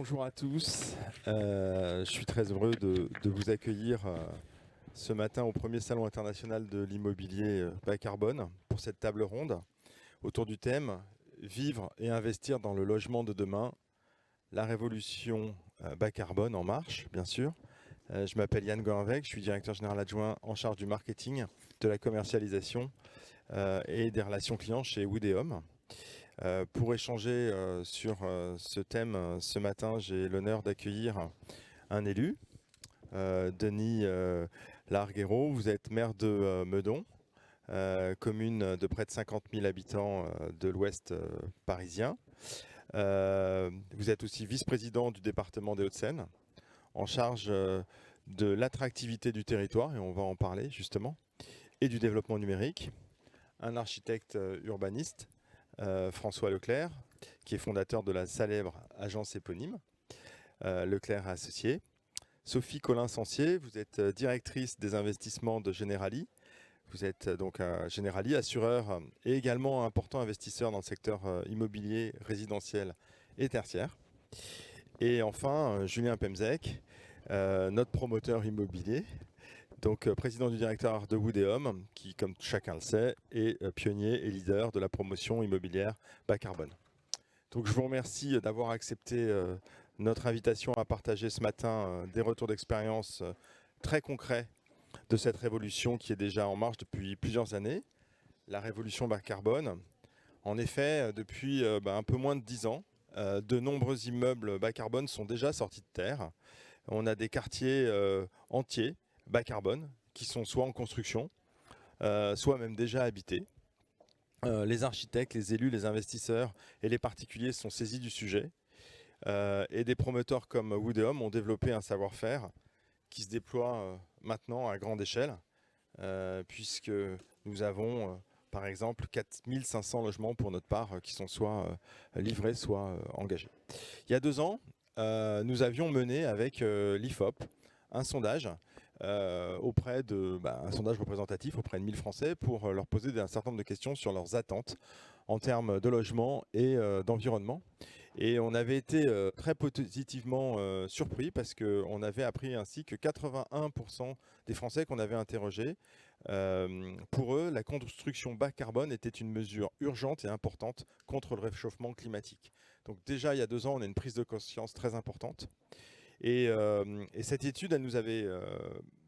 Bonjour à tous, je suis très heureux de vous accueillir ce matin au premier salon international de l'immobilier bas carbone pour cette table ronde autour du thème « Vivre et investir dans le logement de demain, la révolution bas carbone en marche », bien sûr. Je m'appelle Yann Goinvec, je suis directeur général adjoint en charge du marketing, de la commercialisation et des relations clients chez Woodéum. Pour échanger sur ce thème, ce matin, j'ai l'honneur d'accueillir un élu, Denis Larguero. Vous êtes maire de Meudon, commune de près de 50 000 habitants de l'ouest parisien. Vous êtes aussi vice-président du département des Hauts-de-Seine, en charge de l'attractivité du territoire, et on va en parler justement, et du développement numérique. Un architecte urbaniste, François Leclerc, qui est fondateur de la célèbre agence éponyme, Leclerc Associés. Sophie Collin-Sancier, vous êtes directrice des investissements de Generali. Vous êtes donc Generali, assureur et également important investisseur dans le secteur immobilier, résidentiel et tertiaire. Et enfin, Julien Pemzec, notre promoteur immobilier, donc président du directoire de Woodéum, qui, comme chacun le sait, est pionnier et leader de la promotion immobilière bas carbone. Donc je vous remercie d'avoir accepté notre invitation à partager ce matin des retours d'expérience très concrets de cette révolution qui est déjà en marche depuis plusieurs années, la révolution bas carbone. En effet, depuis un peu moins de 10 ans, de nombreux immeubles bas carbone sont déjà sortis de terre. On a des quartiers entiers bas carbone qui sont soit en construction, soit même déjà habités. Les architectes, les élus, les investisseurs et les particuliers sont saisis du sujet. Et des promoteurs comme Woodéum ont développé un savoir-faire qui se déploie maintenant à grande échelle, puisque nous avons par exemple 4500 logements pour notre part qui sont soit livrés, soit engagés. Il y a 2 ans, nous avions mené avec l'IFOP un sondage un sondage représentatif auprès de 1000 Français pour leur poser un certain nombre de questions sur leurs attentes en termes de logement et d'environnement. Et on avait été très positivement surpris parce qu'on avait appris ainsi que 81% des Français qu'on avait interrogés, pour eux, la construction bas carbone était une mesure urgente et importante contre le réchauffement climatique. Donc déjà, il y a 2 ans, on a une prise de conscience très importante. Et cette étude, elle nous avait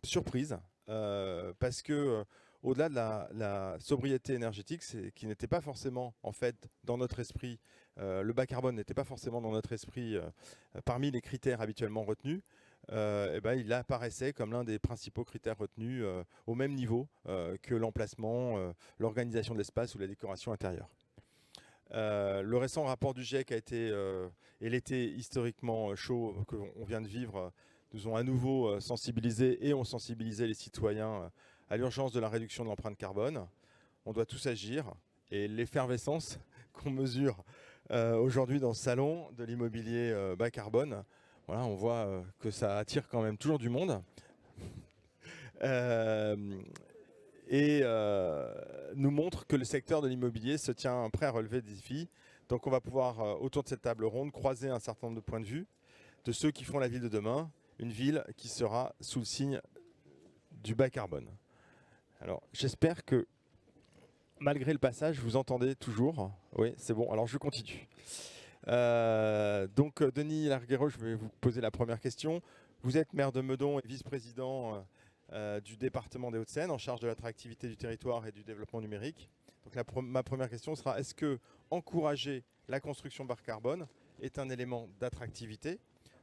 surprise parce que au-delà de la sobriété énergétique, qui n'était pas forcément en fait dans notre esprit, le bas carbone n'était pas forcément dans notre esprit parmi les critères habituellement retenus, il apparaissait comme l'un des principaux critères retenus au même niveau que l'emplacement, l'organisation de l'espace ou la décoration intérieure. Le récent rapport du GIEC a été, et l'été historiquement chaud qu'on vient de vivre, nous ont à nouveau sensibilisés et ont sensibilisé les citoyens à l'urgence de la réduction de l'empreinte carbone. On doit tous agir et l'effervescence qu'on mesure aujourd'hui dans ce salon de l'immobilier bas carbone, voilà, on voit que ça attire quand même toujours du monde. Et nous montre que le secteur de l'immobilier se tient prêt à relever des défis. Donc on va pouvoir, autour de cette table ronde, croiser un certain nombre de points de vue de ceux qui feront la ville de demain, une ville qui sera sous le signe du bas carbone. Alors j'espère que, malgré le passage, vous entendez toujours. Oui, c'est bon, alors je continue. Donc Denis Larguero, je vais vous poser la première question. Vous êtes maire de Meudon et vice-président du département des Hauts-de-Seine, en charge de l'attractivité du territoire et du développement numérique. Donc ma première question sera, est-ce que encourager la construction bas carbone est un élément d'attractivité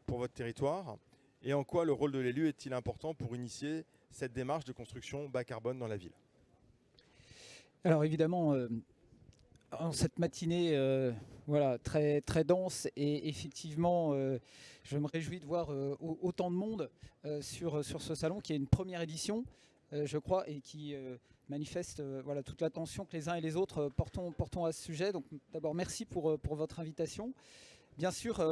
pour votre territoire? Et en quoi le rôle de l'élu est-il important pour initier cette démarche de construction bas carbone dans la ville? Alors évidemment, en cette matinée très, très dense, et effectivement je me réjouis de voir autant de monde sur ce salon qui est une première édition, je crois, et qui manifeste toute l'attention que les uns et les autres portons à ce sujet. Donc d'abord merci pour votre invitation. Bien sûr,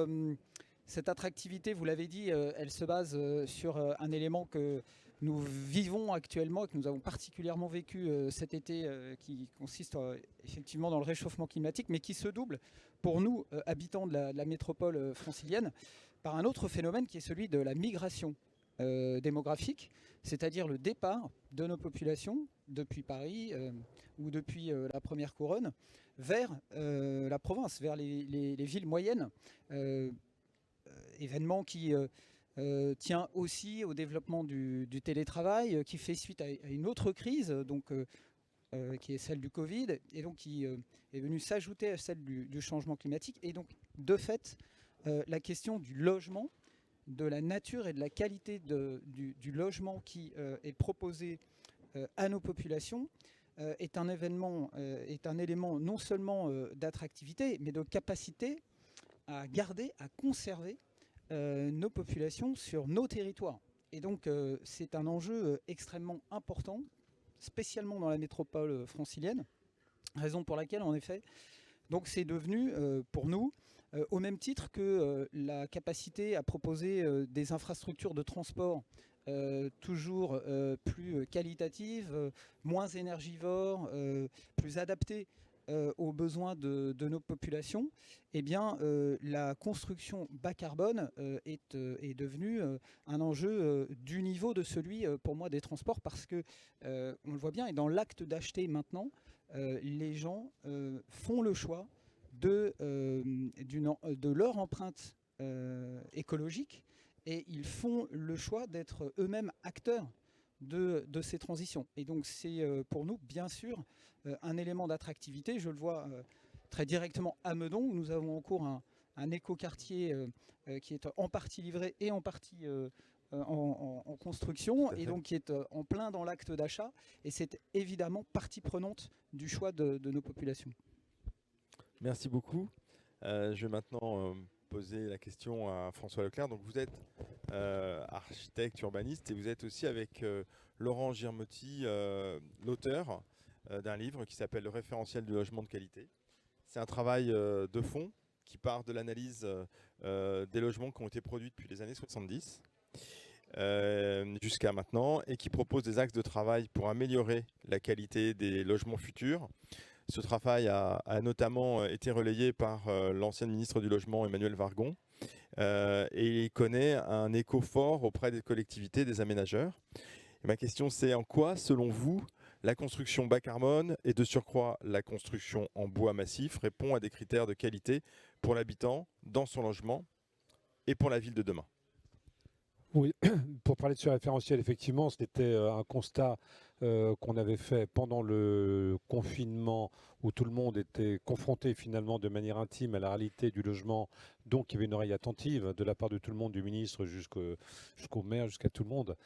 cette attractivité, vous l'avez dit, elle se base sur un élément que nous vivons actuellement et que nous avons particulièrement vécu cet été, qui consiste effectivement dans le réchauffement climatique, mais qui se double pour nous, habitants de la métropole francilienne, par un autre phénomène qui est celui de la migration démographique, c'est-à-dire le départ de nos populations depuis Paris ou depuis la première couronne vers la province, vers les villes moyennes. Événement qui tient aussi au développement du télétravail, qui fait suite à une autre crise, donc, qui est celle du Covid, et donc qui est venue s'ajouter à celle du changement climatique. Et donc, de fait, la question du logement, de la nature et de la qualité du logement qui est proposé à nos populations est un élément non seulement d'attractivité, mais de capacité à garder, à conserver nos populations sur nos territoires. Et donc c'est un enjeu extrêmement important, spécialement dans la métropole francilienne, raison pour laquelle en effet donc c'est devenu pour nous au même titre que la capacité à proposer des infrastructures de transport toujours plus qualitatives, moins énergivores, plus adaptées aux besoins de nos populations, eh bien, la construction bas carbone est devenue un enjeu du niveau de celui, pour moi, des transports, parce que, on le voit bien, et dans l'acte d'acheter maintenant, les gens font le choix de leur empreinte écologique, et ils font le choix d'être eux-mêmes acteurs de ces transitions. Et donc c'est pour nous, bien sûr, un élément d'attractivité. Je le vois très directement à Meudon, où nous avons en cours un écoquartier qui est en partie livré et en partie en construction, et donc qui est en plein dans l'acte d'achat. Et c'est évidemment partie prenante du choix de nos populations. Merci beaucoup. Je vais maintenant poser la question à François Leclerc. Donc vous êtes architecte urbaniste et vous êtes aussi avec Laurent Girmotti, l'auteur d'un livre qui s'appelle Le référentiel du logement de qualité. C'est un travail de fond qui part de l'analyse des logements qui ont été produits depuis les années 70 jusqu'à maintenant, et qui propose des axes de travail pour améliorer la qualité des logements futurs. Ce travail a notamment été relayé par l'ancien ministre du Logement, Emmanuel Wargon, et il connaît un écho fort auprès des collectivités, des aménageurs. Et ma question, c'est en quoi, selon vous, la construction bas carbone et de surcroît la construction en bois massif répond à des critères de qualité pour l'habitant dans son logement et pour la ville de demain? Oui, pour parler de ce référentiel, effectivement, c'était un constat qu'on avait fait pendant le confinement, où tout le monde était confronté finalement de manière intime à la réalité du logement. Donc il y avait une oreille attentive de la part de tout le monde, du ministre jusqu'au maire, jusqu'à tout le monde.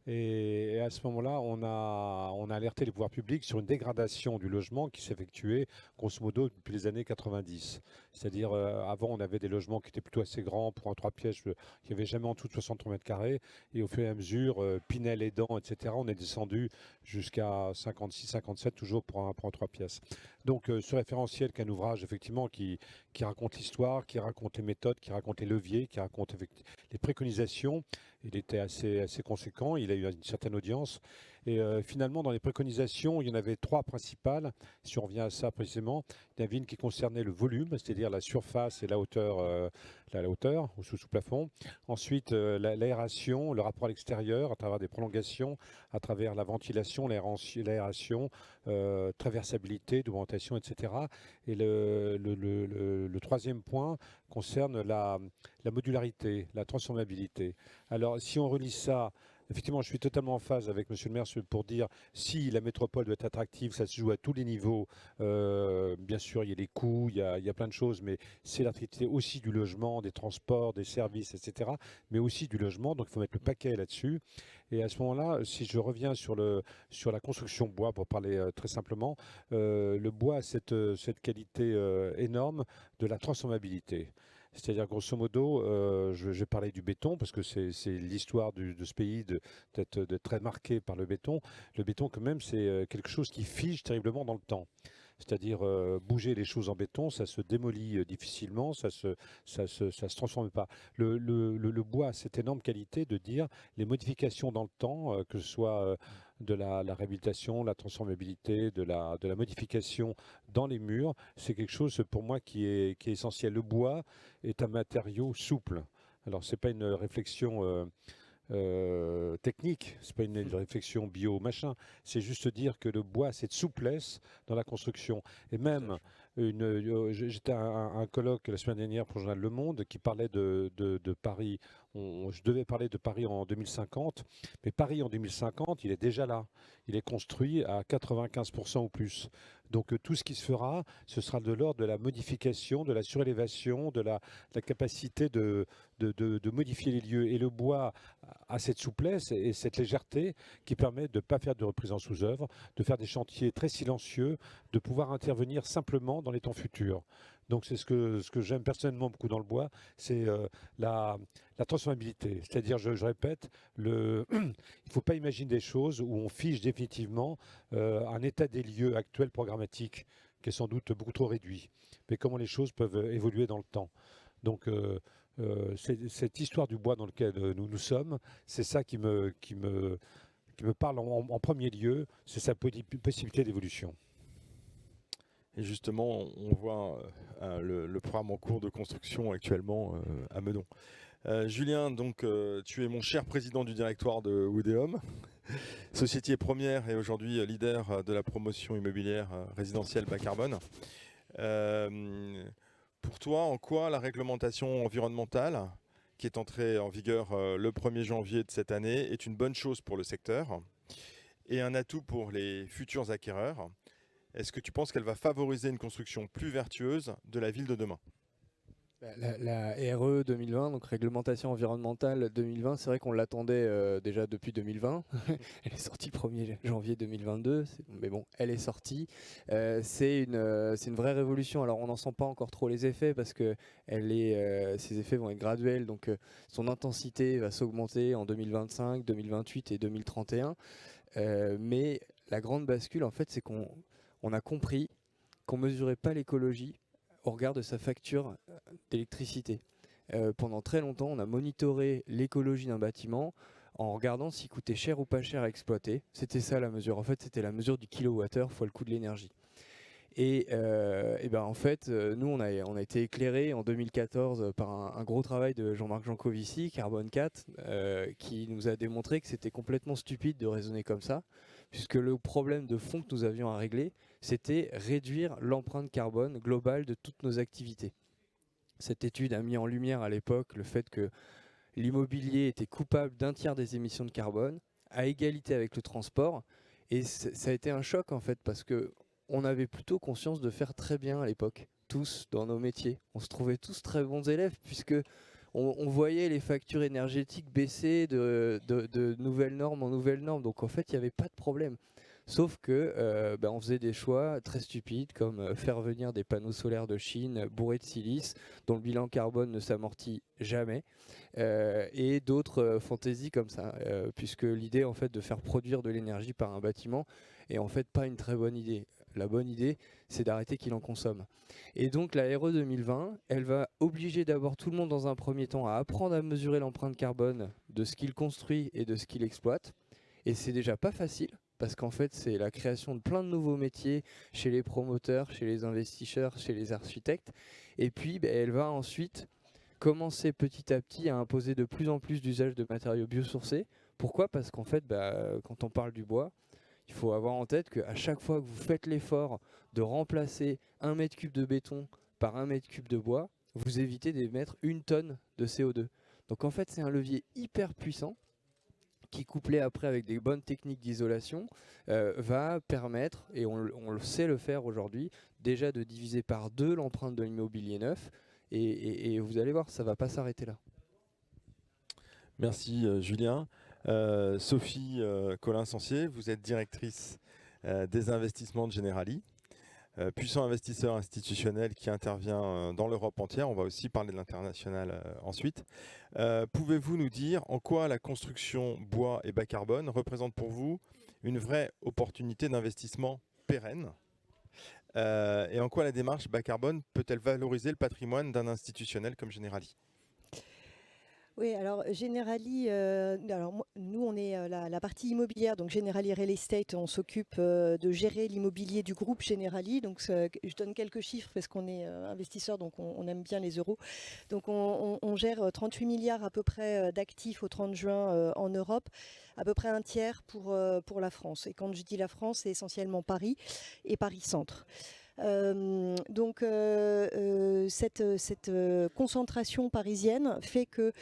Et à ce moment-là, on a alerté les pouvoirs publics sur une dégradation du logement qui s'effectuait grosso modo depuis les années 90. C'est-à-dire, avant, on avait des logements qui étaient plutôt assez grands pour un 3 pièces, qui n'y avait jamais en dessous de 63 mètres carrés. Et au fur et à mesure, Pinel aidant, etc., on est descendu jusqu'à 56, 57, toujours pour un 3 pièces. Donc, ce référentiel, qui est un ouvrage, effectivement, qui raconte l'histoire, qui raconte les méthodes, qui raconte les leviers, qui raconte les préconisations. Il était assez conséquent, il a eu une certaine audience. Et finalement, dans les préconisations, il y en avait 3 principales. Si on revient à ça précisément, il y en avait une qui concernait le volume, c'est-à-dire la surface et la hauteur, au sous-plafond. Ensuite, l'aération, le rapport à l'extérieur, à travers des prolongations, à travers la ventilation, l'aération, traversabilité, documentation, etc. Et le troisième point concerne la modularité, la transformabilité. Alors, si on relie ça, effectivement, je suis totalement en phase avec Monsieur le maire pour dire si la métropole doit être attractive, ça se joue à tous les niveaux. Bien sûr, il y a les coûts, il y a plein de choses, mais c'est l'attractivité aussi du logement, des transports, des services, etc. Mais aussi du logement, donc il faut mettre le paquet là-dessus. Et à ce moment-là, si je reviens sur la construction bois, pour parler très simplement, le bois a cette qualité énorme de la transformabilité. C'est-à-dire, grosso modo, je vais parler du béton, parce que c'est l'histoire de ce pays d'être très marqué par le béton. Le béton, quand même, c'est quelque chose qui fige terriblement dans le temps. c'est-à-dire bouger les choses en béton, ça se démolit difficilement, ça se transforme pas. Le bois a cette énorme qualité de dire les modifications dans le temps, que ce soit de la réhabilitation, la transformabilité, de la modification dans les murs, c'est quelque chose pour moi qui est essentiel. Le bois est un matériau souple. Alors, ce n'est pas une réflexion technique, c'est pas une réflexion bio machin, c'est juste dire que le bois a cette souplesse dans la construction. Et même, j'étais à un colloque la semaine dernière pour le journal Le Monde qui parlait de Paris. Je devais parler de Paris en 2050, mais Paris en 2050, il est déjà là. Il est construit à 95% ou plus. Donc tout ce qui se fera, ce sera de l'ordre de la modification, de la surélévation, de la capacité de modifier les lieux. Et le bois a cette souplesse et cette légèreté qui permet de ne pas faire de reprise en sous-œuvre, de faire des chantiers très silencieux, de pouvoir intervenir simplement dans les temps futurs. Donc c'est ce que j'aime personnellement beaucoup dans le bois, c'est la transformabilité. C'est-à-dire, je répète, il ne faut pas imaginer des choses où on fige définitivement un état des lieux actuel programmatique qui est sans doute beaucoup trop réduit, mais comment les choses peuvent évoluer dans le temps. Donc cette histoire du bois dans lequel nous sommes, c'est ça qui me parle en premier lieu, c'est sa possibilité d'évolution. Et justement, on voit le programme en cours de construction actuellement à Meudon. Julien, donc, tu es mon cher président du directoire de Woodéum, société première et aujourd'hui leader de la promotion immobilière résidentielle bas carbone. Pour toi, en quoi la réglementation environnementale, qui est entrée en vigueur le 1er janvier de cette année, est une bonne chose pour le secteur et un atout pour les futurs acquéreurs? Est-ce que tu penses qu'elle va favoriser une construction plus vertueuse de la ville de demain? La RE 2020, donc réglementation environnementale 2020, c'est vrai qu'on l'attendait déjà depuis 2020. Elle est sortie le 1er janvier 2022, mais bon, elle est sortie. C'est une vraie révolution. Alors on n'en sent pas encore trop les effets parce que ces effets vont être graduels, donc son intensité va s'augmenter en 2025, 2028 et 2031. Mais la grande bascule, en fait, c'est qu'on a compris qu'on ne mesurait pas l'écologie au regard de sa facture d'électricité. Pendant très longtemps, on a monitoré l'écologie d'un bâtiment en regardant s'il coûtait cher ou pas cher à exploiter. C'était ça la mesure. En fait, c'était la mesure du kilowattheure fois le coût de l'énergie. Et ben en fait, nous, on a été éclairés en 2014 par un gros travail de Jean-Marc Jancovici, Carbone 4, qui nous a démontré que c'était complètement stupide de raisonner comme ça, puisque le problème de fond que nous avions à régler, c'était réduire l'empreinte carbone globale de toutes nos activités. Cette étude a mis en lumière à l'époque le fait que l'immobilier était coupable d'un tiers des émissions de carbone, à égalité avec le transport, et ça a été un choc en fait, parce que on avait plutôt conscience de faire très bien à l'époque, tous dans nos métiers. On se trouvait tous très bons élèves, puisque on voyait les factures énergétiques baisser de nouvelles normes en nouvelles normes, donc en fait il n'y avait pas de problème. Sauf que on faisait des choix très stupides comme faire venir des panneaux solaires de Chine bourrés de silice dont le bilan carbone ne s'amortit jamais, et d'autres fantaisies comme ça, puisque l'idée en fait de faire produire de l'énergie par un bâtiment est en fait pas une très bonne idée. La bonne idée, c'est d'arrêter qu'il en consomme. Et donc la RE 2020, elle va obliger d'abord tout le monde dans un premier temps à apprendre à mesurer l'empreinte carbone de ce qu'il construit et de ce qu'il exploite. Et c'est déjà pas facile, parce qu'en fait c'est la création de plein de nouveaux métiers chez les promoteurs, chez les investisseurs, chez les architectes. Et puis elle va ensuite commencer petit à petit à imposer de plus en plus d'usage de matériaux biosourcés. Pourquoi ? Parce qu'en fait quand on parle du bois, il faut avoir en tête qu'à chaque fois que vous faites l'effort de remplacer 1 mètre cube de béton par 1 mètre cube de bois, vous évitez d'émettre 1 tonne de CO2. Donc en fait, c'est un levier hyper puissant qui, couplé après avec des bonnes techniques d'isolation, va permettre, et on le sait le faire aujourd'hui, déjà de diviser par 2 l'empreinte de l'immobilier neuf. Et vous allez voir, ça ne va pas s'arrêter là. Merci Julien. Sophie Collin-Sancier, vous êtes directrice des investissements de Generali, puissant investisseur institutionnel qui intervient dans l'Europe entière. On va aussi parler de l'international ensuite. Pouvez-vous nous dire en quoi la construction bois et bas carbone représente pour vous une vraie opportunité d'investissement pérenne, Et en quoi la démarche bas carbone peut-elle valoriser le patrimoine d'un institutionnel comme Generali? Oui, alors Generali, nous on est la partie immobilière, donc Generali Real Estate, on s'occupe de gérer l'immobilier du groupe Generali. Donc je donne quelques chiffres parce qu'on est investisseur, donc on aime bien les euros. Donc on gère 38 milliards à peu près d'actifs au 30 juin en Europe, à peu près un tiers pour la France. Et quand je dis la France, c'est essentiellement Paris et Paris Centre. Cette concentration parisienne fait que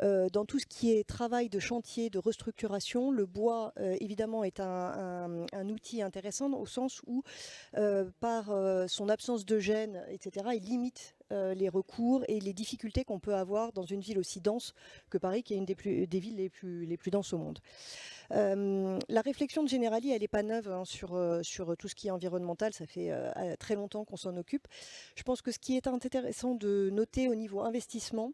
dans tout ce qui est travail de chantier, de restructuration, le bois évidemment est un outil intéressant au sens où par son absence de gêne, etc., il limite les recours et les difficultés qu'on peut avoir dans une ville aussi dense que Paris, qui est une des villes les plus denses au monde. La réflexion de Generali, elle n'est pas neuve sur tout ce qui est environnemental, ça fait très longtemps qu'on s'en occupe. Je pense que ce qui est intéressant de noter au niveau investissement,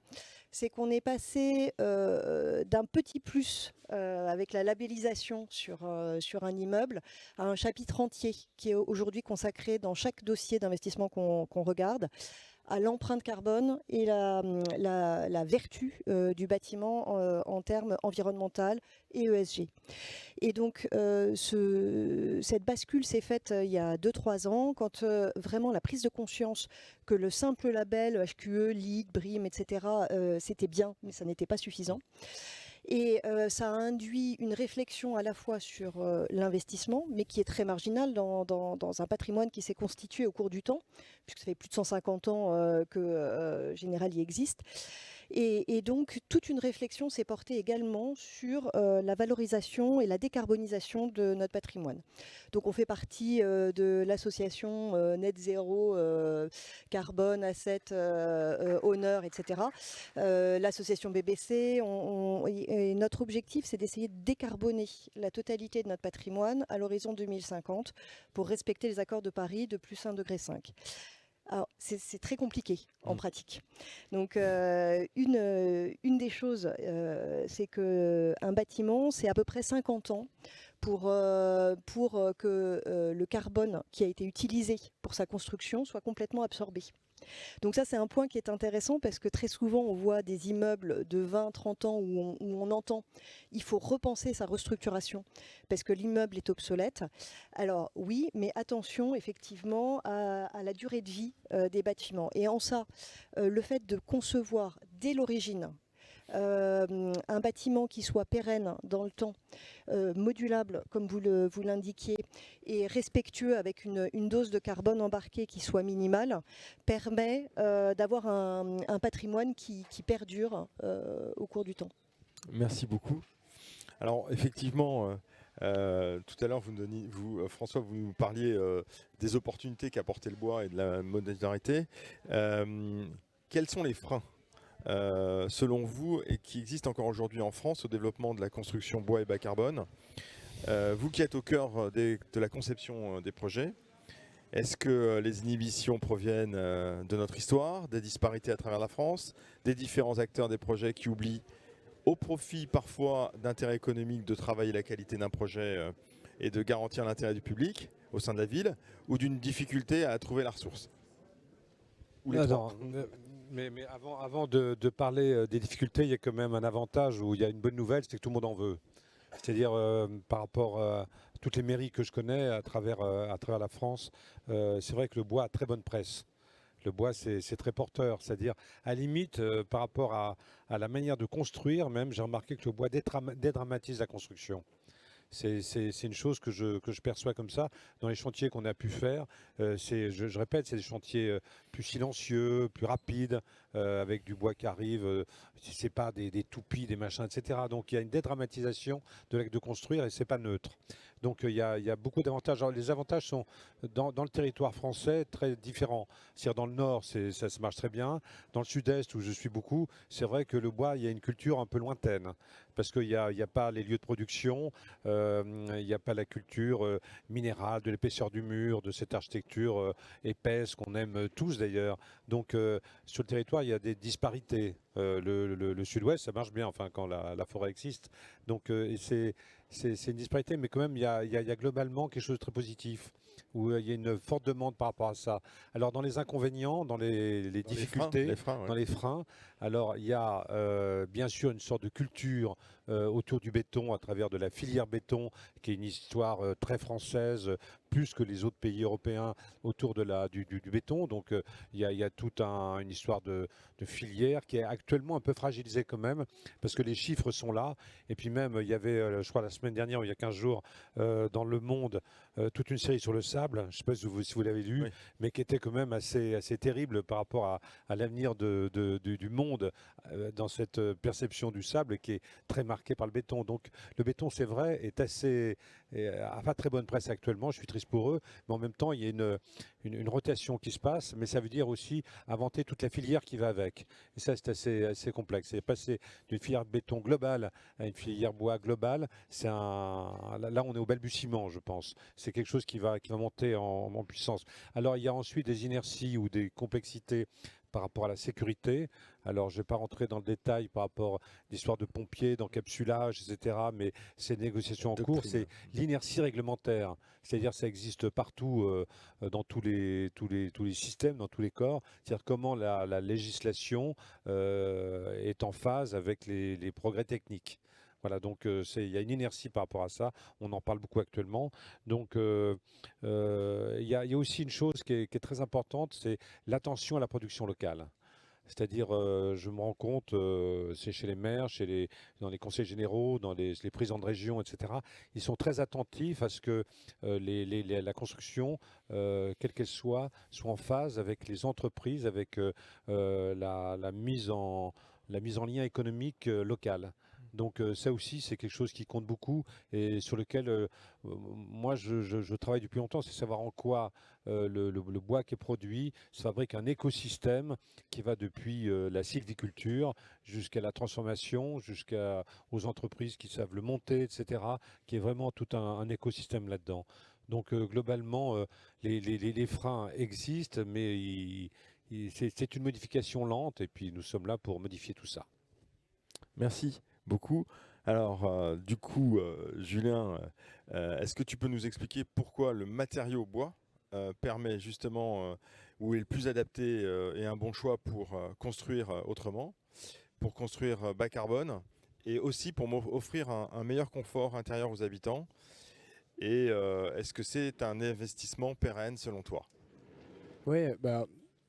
c'est qu'on est passé d'un petit plus avec la labellisation sur un immeuble à un chapitre entier qui est aujourd'hui consacré dans chaque dossier d'investissement qu'on regarde à l'empreinte carbone et la vertu du bâtiment en termes environnemental et ESG. Et donc cette bascule s'est faite il y a 2-3 ans quand vraiment la prise de conscience que le simple label HQE, LEED, BREEAM, etc. C'était bien, mais ça n'était pas suffisant. Et ça a induit une réflexion à la fois sur l'investissement, mais qui est très marginal dans un patrimoine qui s'est constitué au cours du temps, puisque ça fait plus de 150 ans que Generali existe. Et donc, toute une réflexion s'est portée également sur la valorisation et la décarbonisation de notre patrimoine. Donc, on fait partie de l'association Net Zero Carbone, Asset Owner, etc. L'association BBC. Et notre objectif, c'est d'essayer de décarboner la totalité de notre patrimoine à l'horizon 2050 pour respecter les accords de Paris de plus 1,5 degré. Alors, c'est très compliqué en pratique. Donc, une des choses, c'est qu'un bâtiment, c'est à peu près 50 ans pour que le carbone qui a été utilisé pour sa construction soit complètement absorbé. Donc ça, c'est un point qui est intéressant parce que très souvent, on voit des immeubles de 20-30 ans où on entend il faut repenser sa restructuration parce que l'immeuble est obsolète. Alors oui, mais attention effectivement à la durée de vie des bâtiments. Et en ça, le fait de concevoir dès l'origine un bâtiment qui soit pérenne dans le temps, modulable comme vous l'indiquiez, et respectueux avec une dose de carbone embarquée qui soit minimale, permet d'avoir un patrimoine qui perdure au cours du temps. Merci beaucoup. Alors effectivement, tout à l'heure, François, vous nous parliez des opportunités qu'apportait le bois et de la modularité. Quels sont les freins selon vous, et qui existent encore aujourd'hui en France au développement de la construction bois et bas carbone? Vous qui êtes au cœur de la conception des projets, est-ce que les inhibitions proviennent de notre histoire, des disparités à travers la France, des différents acteurs des projets qui oublient, au profit parfois d'intérêts économiques, de travailler la qualité d'un projet et de garantir l'intérêt du public au sein de la ville, ou d'une difficulté à trouver la ressource? Ou les trois. Mais avant de parler des difficultés, il y a quand même un avantage où il y a une bonne nouvelle, c'est que tout le monde en veut. C'est-à-dire par rapport à toutes les mairies que je connais à travers la France, c'est vrai que le bois a très bonne presse. Le bois, c'est très porteur. C'est-à-dire, à la limite, par rapport à la manière de construire, même, j'ai remarqué que le bois dédramatise la construction. C'est une chose que je perçois comme ça dans les chantiers qu'on a pu faire. Je répète, c'est des chantiers plus silencieux, plus rapides, avec du bois qui arrive. C'est pas des toupies, des machins, etc. Donc il y a une dédramatisation de l'acte de construire et c'est pas neutre. Donc il y a beaucoup d'avantages. Alors, les avantages sont dans le territoire français très différents. C'est-à-dire dans le nord, ça marche très bien. Dans le sud-est, où je suis beaucoup, c'est vrai que le bois, il y a une culture un peu lointaine. Parce qu'il n'y a pas les lieux de production, il n'y a pas la culture minérale, de l'épaisseur du mur, de cette architecture épaisse qu'on aime tous d'ailleurs. Donc sur le territoire, il y a des disparités. Le sud-ouest, ça marche bien, enfin quand la forêt existe. Donc c'est une disparité, mais quand même, il y a globalement quelque chose de très positif. où il y a une forte demande par rapport à ça. Alors dans les inconvénients, dans les difficultés, dans les freins, alors il y a bien sûr une sorte de culture autour du béton à travers de la filière béton, qui est une histoire très française, plus que les autres pays européens autour de du béton. Donc il y a toute une histoire de filière qui est actuellement un peu fragilisée quand même, parce que les chiffres sont là. Et puis même, il y avait, je crois, la semaine dernière, ou il y a 15 jours, dans Le Monde, toute une série sur le sable, je ne sais pas si vous l'avez lu, oui. mais qui était quand même assez terrible par rapport à l'avenir du monde dans cette perception du sable qui est très marquée par le béton. Donc le béton, c'est vrai, a pas très bonne presse actuellement, je suis triste pour eux, mais en même temps, il y a une rotation qui se passe, mais ça veut dire aussi inventer toute la filière qui va avec. Et ça, c'est assez complexe. C'est passer d'une filière béton globale à une filière bois globale. Là, on est au balbutiement, je pense. C'est quelque chose qui va monter en puissance. Alors, il y a ensuite des inerties ou des complexités par rapport à la sécurité. Alors, je ne vais pas rentrer dans le détail par rapport à l'histoire de pompiers, d'encapsulage, etc. Mais ces négociations en cours, c'est l'inertie réglementaire. C'est-à-dire que ça existe partout dans tous les systèmes, dans tous les corps. C'est-à-dire comment la législation est en phase avec les progrès techniques. Voilà, donc il y a une inertie par rapport à ça. On en parle beaucoup actuellement. Donc, il y a aussi une chose qui est très importante, c'est l'attention à la production locale. C'est-à-dire, je me rends compte, c'est chez les maires, dans les conseils généraux, dans les présidents de région, etc. Ils sont très attentifs à ce que la construction, quelle qu'elle soit en phase avec les entreprises, avec la mise en lien économique local. Donc ça aussi, c'est quelque chose qui compte beaucoup et sur lequel moi je travaille depuis longtemps, c'est savoir en quoi le bois qui est produit se fabrique un écosystème qui va depuis la sylviculture jusqu'à la transformation, jusqu'aux entreprises qui savent le monter, etc., qui est vraiment tout un écosystème là-dedans. Donc globalement, les freins existent, mais c'est une modification lente et puis nous sommes là pour modifier tout ça. Merci beaucoup. Alors, du coup, Julien, est-ce que tu peux nous expliquer pourquoi le matériau bois permet justement, ou est le plus adapté et un bon choix pour construire autrement, pour construire bas carbone, et aussi pour offrir un meilleur confort intérieur aux habitants? Et est-ce que c'est un investissement pérenne selon toi? Oui,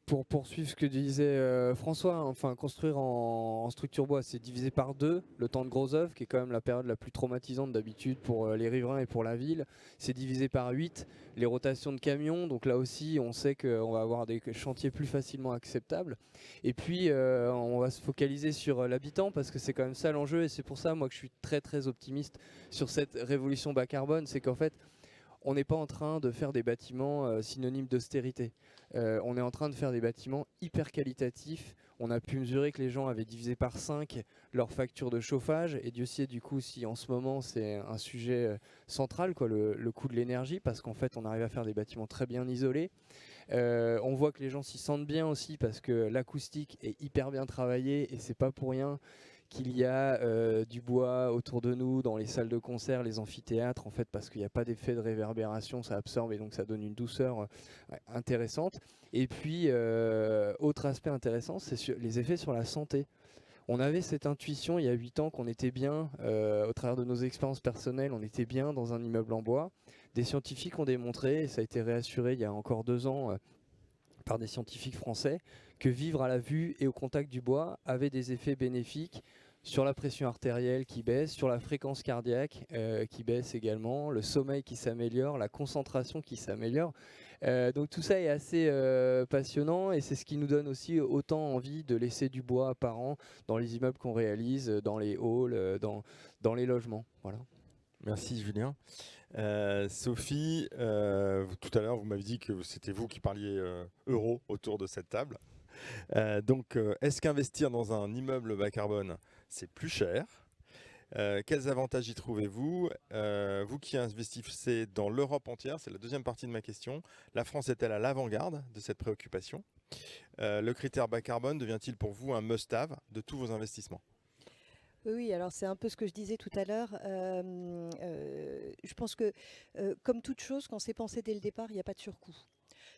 pour poursuivre ce que disait François, hein, enfin construire en structure bois, c'est divisé par 2 le temps de gros œuvre, qui est quand même la période la plus traumatisante d'habitude pour les riverains et pour la ville. C'est divisé par 8 les rotations de camions, donc là aussi on sait qu'on va avoir des chantiers plus facilement acceptables. Et puis on va se focaliser sur l'habitant, parce que c'est quand même ça l'enjeu, et c'est pour ça moi que je suis très très optimiste sur cette révolution bas carbone, c'est qu'en fait on n'est pas en train de faire des bâtiments synonymes d'austérité. On est en train de faire des bâtiments hyper qualitatifs. On a pu mesurer que les gens avaient divisé par 5 leur facture de chauffage. Et Dieu sait du coup si en ce moment c'est un sujet central, quoi, le coût de l'énergie, parce qu'en fait on arrive à faire des bâtiments très bien isolés. On voit que les gens s'y sentent bien aussi parce que l'acoustique est hyper bien travaillée, et c'est pas pour rien qu'il y a du bois autour de nous, dans les salles de concert, les amphithéâtres, en fait, parce qu'il n'y a pas d'effet de réverbération, ça absorbe et donc ça donne une douceur intéressante. Et puis, autre aspect intéressant, c'est les effets sur la santé. On avait cette intuition il y a 8 ans qu'on était bien, au travers de nos expériences personnelles, on était bien dans un immeuble en bois. Des scientifiques ont démontré, et ça a été réassuré il y a encore 2 ans par des scientifiques français, que vivre à la vue et au contact du bois avait des effets bénéfiques sur la pression artérielle qui baisse, sur la fréquence cardiaque qui baisse également, le sommeil qui s'améliore, la concentration qui s'améliore. Donc tout ça est assez passionnant, et c'est ce qui nous donne aussi autant envie de laisser du bois apparent dans les immeubles qu'on réalise, dans les halls, dans les logements. Voilà. Merci Julien. Sophie, tout à l'heure vous m'avez dit que c'était vous qui parliez euro autour de cette table. Donc est-ce qu'investir dans un immeuble bas carbone, c'est plus cher? Quels avantages y trouvez-vous? Vous qui investissez dans l'Europe entière, c'est la deuxième partie de ma question. La France est-elle à l'avant-garde de cette préoccupation? Le critère bas carbone devient-il pour vous un must-have de tous vos investissements? Oui, alors c'est un peu ce que je disais tout à l'heure. Je pense que, comme toute chose, quand c'est pensé dès le départ, il n'y a pas de surcoût.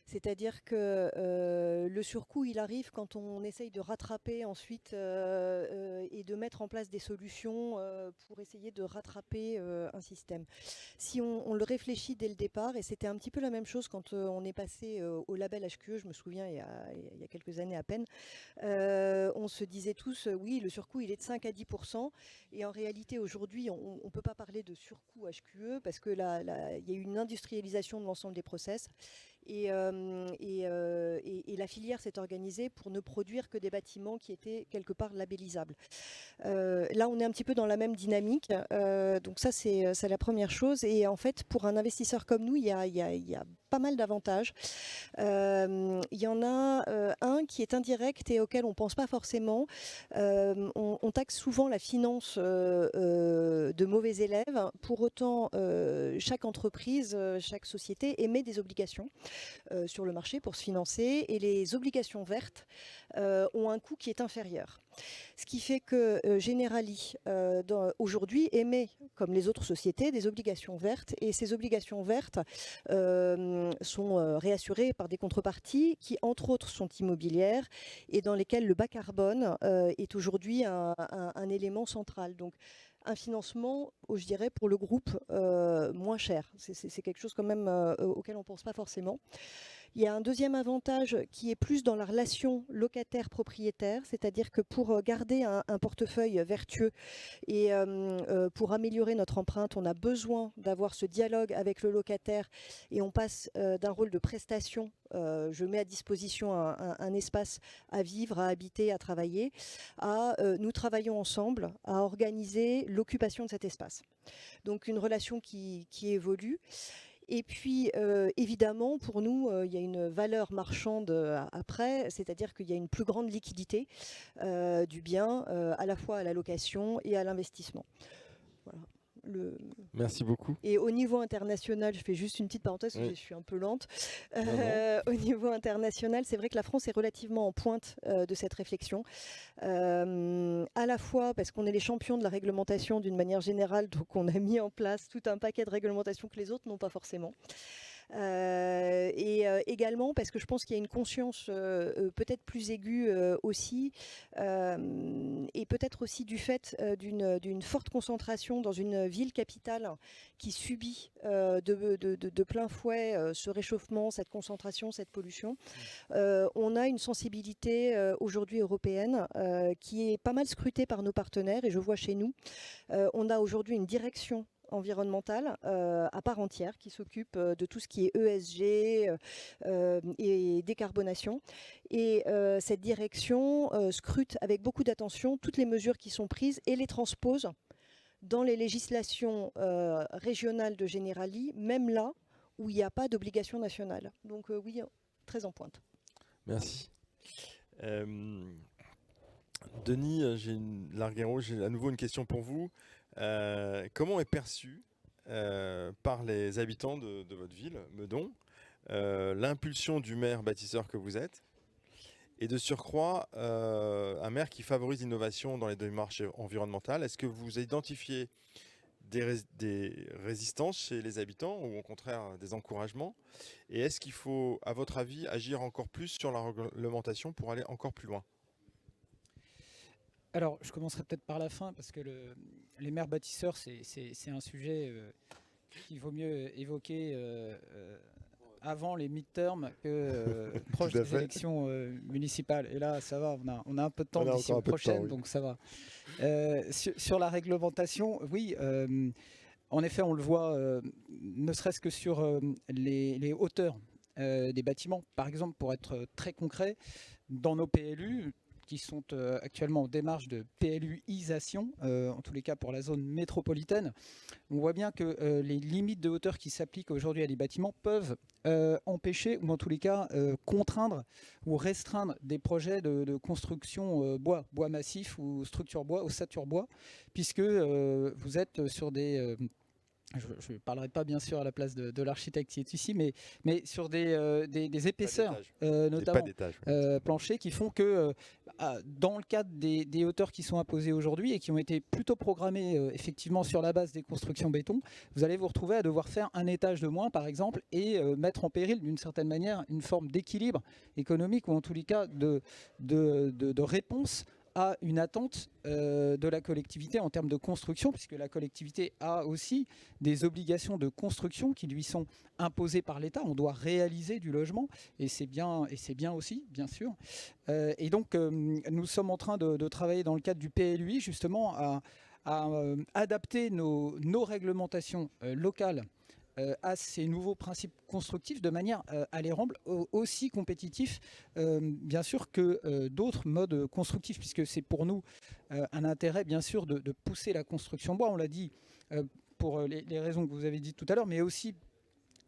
C'est-à-dire que le surcoût, il arrive quand on essaye de rattraper ensuite et de mettre en place des solutions pour essayer de rattraper un système. Si on le réfléchit dès le départ, et c'était un petit peu la même chose quand on est passé au label HQE, je me souviens, il y a quelques années à peine, on se disait tous, oui, le surcoût, il est de 5 à 10%, et en réalité, aujourd'hui, on ne peut pas parler de surcoût HQE, parce que là, il y a eu une industrialisation de l'ensemble des process, et la filière s'est organisée pour ne produire que des bâtiments qui étaient quelque part labellisables. Là, on est un petit peu dans la même dynamique. Donc ça, c'est la première chose. Et en fait, pour un investisseur comme nous, il y a pas mal d'avantages. Il y en a un qui est indirect et auquel on ne pense pas forcément. On taxe souvent la finance de mauvais élèves. Pour autant, chaque entreprise, chaque société émet des obligations sur le marché pour se financer, et les obligations vertes ont un coût qui est inférieur. Ce qui fait que Generali, aujourd'hui, émet, comme les autres sociétés, des obligations vertes, et ces obligations vertes sont réassurées par des contreparties qui, entre autres, sont immobilières et dans lesquelles le bas carbone est aujourd'hui un élément central. Donc, un financement, je dirais, pour le groupe moins cher. C'est quelque chose quand même auquel on ne pense pas forcément. Il y a un deuxième avantage qui est plus dans la relation locataire-propriétaire, c'est-à-dire que pour garder un portefeuille vertueux et pour améliorer notre empreinte, on a besoin d'avoir ce dialogue avec le locataire, et on passe d'un rôle de prestation, je mets à disposition un espace à vivre, à habiter, à travailler, à nous travaillons ensemble à organiser l'occupation de cet espace. Donc une relation qui évolue. Et puis, évidemment, pour nous, il y a une valeur marchande après, c'est-à-dire qu'il y a une plus grande liquidité du bien, à la fois à la location et à l'investissement. Voilà. Merci beaucoup. Et au niveau international, je fais juste une petite parenthèse, parce que je suis un peu lente. Au niveau international, c'est vrai que la France est relativement en pointe de cette réflexion. À la fois parce qu'on est les champions de la réglementation d'une manière générale, donc on a mis en place tout un paquet de réglementations que les autres n'ont pas forcément. Et également parce que je pense qu'il y a une conscience peut-être plus aiguë aussi, et peut-être aussi du fait d'une forte concentration dans une ville capitale qui subit de plein fouet ce réchauffement, cette concentration, cette pollution. On a une sensibilité aujourd'hui européenne qui est pas mal scrutée par nos partenaires, et je vois chez nous, on a aujourd'hui une direction environnementale à part entière qui s'occupe de tout ce qui est ESG et décarbonation. Et cette direction scrute avec beaucoup d'attention toutes les mesures qui sont prises et les transpose dans les législations régionales de Generali, même là où il n'y a pas d'obligation nationale. Donc oui, très en pointe. Merci. Denis Larguero, j'ai à nouveau une question pour vous. Comment est perçue par les habitants de votre ville, Meudon, l'impulsion du maire bâtisseur que vous êtes, et de surcroît un maire qui favorise l'innovation dans les démarches environnementales? Est-ce que vous identifiez des résistances chez les habitants, ou au contraire des encouragements? Et est-ce qu'il faut, à votre avis, agir encore plus sur la réglementation pour aller encore plus loin? Alors, je commencerai peut-être par la fin, parce que les maires bâtisseurs, c'est un sujet qu'il vaut mieux évoquer avant les midterms que proche des élections municipales. Et là, ça va, on a un peu de temps d'ici aux prochaines, donc ça va. Sur la réglementation, oui, en effet, on le voit, ne serait-ce que sur les hauteurs des bâtiments. Par exemple, pour être très concret, dans nos PLU, qui sont actuellement en démarche de PLUisation, en tous les cas pour la zone métropolitaine, on voit bien que les limites de hauteur qui s'appliquent aujourd'hui à des bâtiments peuvent empêcher, ou en tous les cas contraindre ou restreindre des projets de construction bois massif ou structure bois, ossature bois, puisque vous êtes sur des je ne parlerai pas bien sûr à la place de l'architecte qui est ici, mais sur des épaisseurs, notamment planchers, qui font que dans le cadre des hauteurs qui sont imposées aujourd'hui et qui ont été plutôt programmées effectivement sur la base des constructions béton, vous allez vous retrouver à devoir faire un étage de moins par exemple et mettre en péril d'une certaine manière une forme d'équilibre économique ou en tous les cas de réponse à une attente de la collectivité en termes de construction, puisque la collectivité a aussi des obligations de construction qui lui sont imposées par l'État. On doit réaliser du logement, et c'est bien aussi, bien sûr. Et donc, nous sommes en train de travailler dans le cadre du PLUI, justement, à adapter nos réglementations locales à ces nouveaux principes constructifs de manière à les rendre aussi compétitifs, bien sûr, que d'autres modes constructifs, puisque c'est pour nous un intérêt, bien sûr, de pousser la construction bois. On l'a dit pour les raisons que vous avez dites tout à l'heure, mais aussi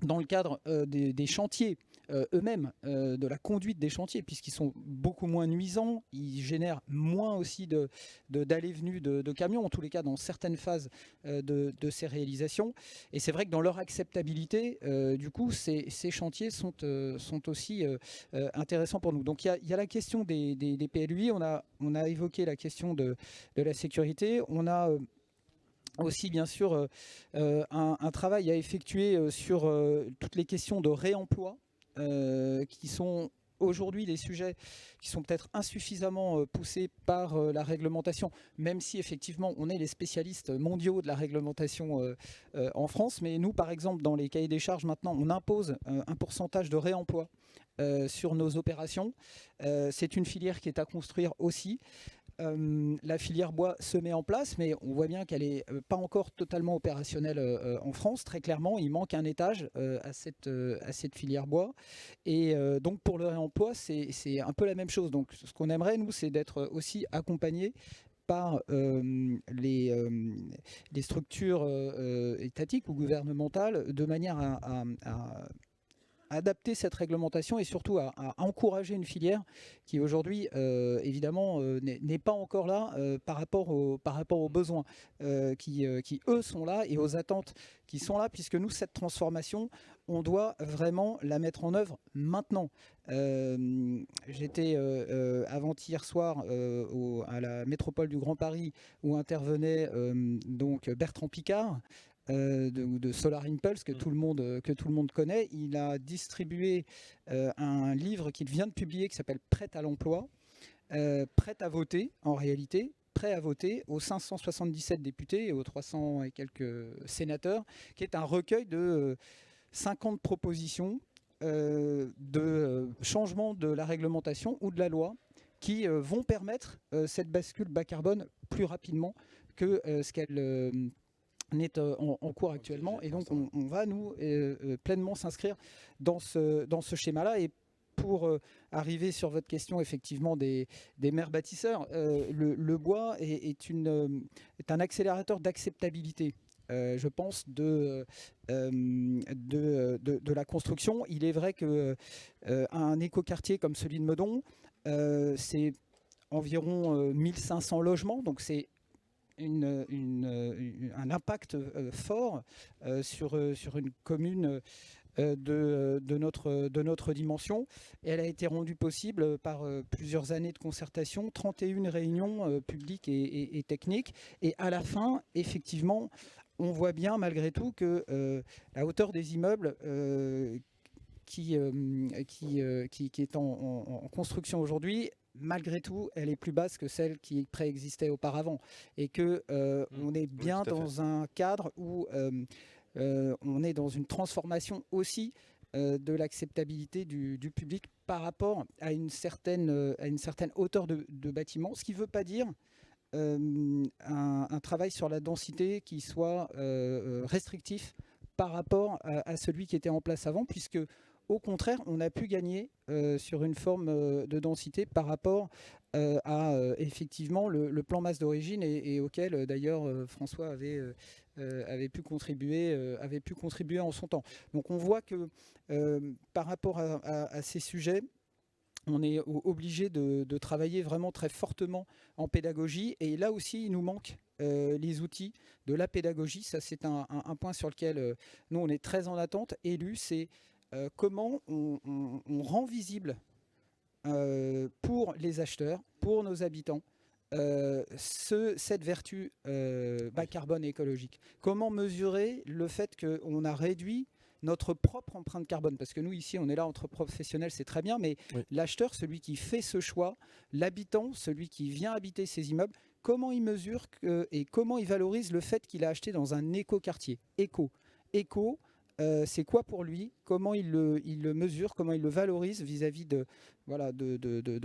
dans le cadre des chantiers eux-mêmes, de la conduite des chantiers, puisqu'ils sont beaucoup moins nuisants, ils génèrent moins aussi d'allées-venues de camions, en tous les cas dans certaines phases de ces réalisations. Et c'est vrai que dans leur acceptabilité, du coup, ces chantiers sont aussi intéressants pour nous. Donc il y a la question des PLUI, on a évoqué la question de la sécurité, on a aussi bien sûr un travail à effectuer sur toutes les questions de réemploi qui sont aujourd'hui des sujets qui sont peut-être insuffisamment poussés par la réglementation, même si effectivement on est les spécialistes mondiaux de la réglementation en France. Mais nous, par exemple, dans les cahiers des charges maintenant, on impose un pourcentage de réemploi sur nos opérations. C'est une filière qui est à construire aussi. La filière bois se met en place, mais on voit bien qu'elle n'est pas encore totalement opérationnelle en France. Très clairement, il manque un étage à cette filière bois. Et donc pour le réemploi, c'est un peu la même chose. Donc ce qu'on aimerait, nous, c'est d'être aussi accompagnés par les structures étatiques ou gouvernementales de manière à adapter cette réglementation et surtout à encourager une filière qui aujourd'hui évidemment n'est pas encore là par rapport aux besoins qui eux sont là et aux attentes qui sont là, puisque nous, cette transformation, on doit vraiment la mettre en œuvre maintenant. J'étais avant-hier soir à la métropole du Grand Paris où intervenait donc Bertrand Piccard, de Solar Impulse que tout le monde connaît. Il a distribué un livre qu'il vient de publier qui s'appelle Prêt à l'emploi, prêt à voter en réalité, prêt à voter aux 577 députés et aux 300 et quelques sénateurs, qui est un recueil de 50 propositions de changement de la réglementation ou de la loi qui vont permettre cette bascule bas carbone plus rapidement que ce qu'elle est en cours actuellement. Et donc on va nous pleinement s'inscrire dans ce schéma-là. Et pour arriver sur votre question effectivement des maires bâtisseurs, le bois est un accélérateur d'acceptabilité. Je pense de la construction. Il est vrai qu'un écoquartier comme celui de Meudon, c'est environ 1500 logements, donc c'est un impact fort sur une commune de notre dimension. Et elle a été rendue possible par plusieurs années de concertation, 31 réunions publiques et techniques. Et à la fin, effectivement, on voit bien malgré tout que la hauteur des immeubles qui est en construction aujourd'hui, malgré tout, elle est plus basse que celle qui préexistait auparavant. Et que on est bien dans un cadre où on est dans une transformation aussi de l'acceptabilité du public par rapport à une certaine hauteur de bâtiment. Ce qui ne veut pas dire un travail sur la densité qui soit restrictif par rapport à celui qui était en place avant, puisque au contraire, on a pu gagner sur une forme de densité par rapport à effectivement le plan masse d'origine et auquel d'ailleurs François avait pu contribuer en son temps. Donc on voit que par rapport à ces sujets, on est obligé de travailler vraiment très fortement en pédagogie. Et là aussi, il nous manque les outils, de la pédagogie. Ça, c'est un point sur lequel nous, on est très en attente. Élu, c'est comment on rend visible pour les acheteurs, pour nos habitants, cette vertu bas carbone et écologique. Comment mesurer le fait qu'on a réduit notre propre empreinte carbone, parce que nous ici on est là entre professionnels, c'est très bien, mais l'acheteur, celui qui fait ce choix, l'habitant, celui qui vient habiter ces immeubles, comment il mesure et comment il valorise le fait qu'il a acheté dans un éco-quartier. Éco, c'est quoi pour lui? Comment il le mesure? Comment il le valorise vis-à-vis de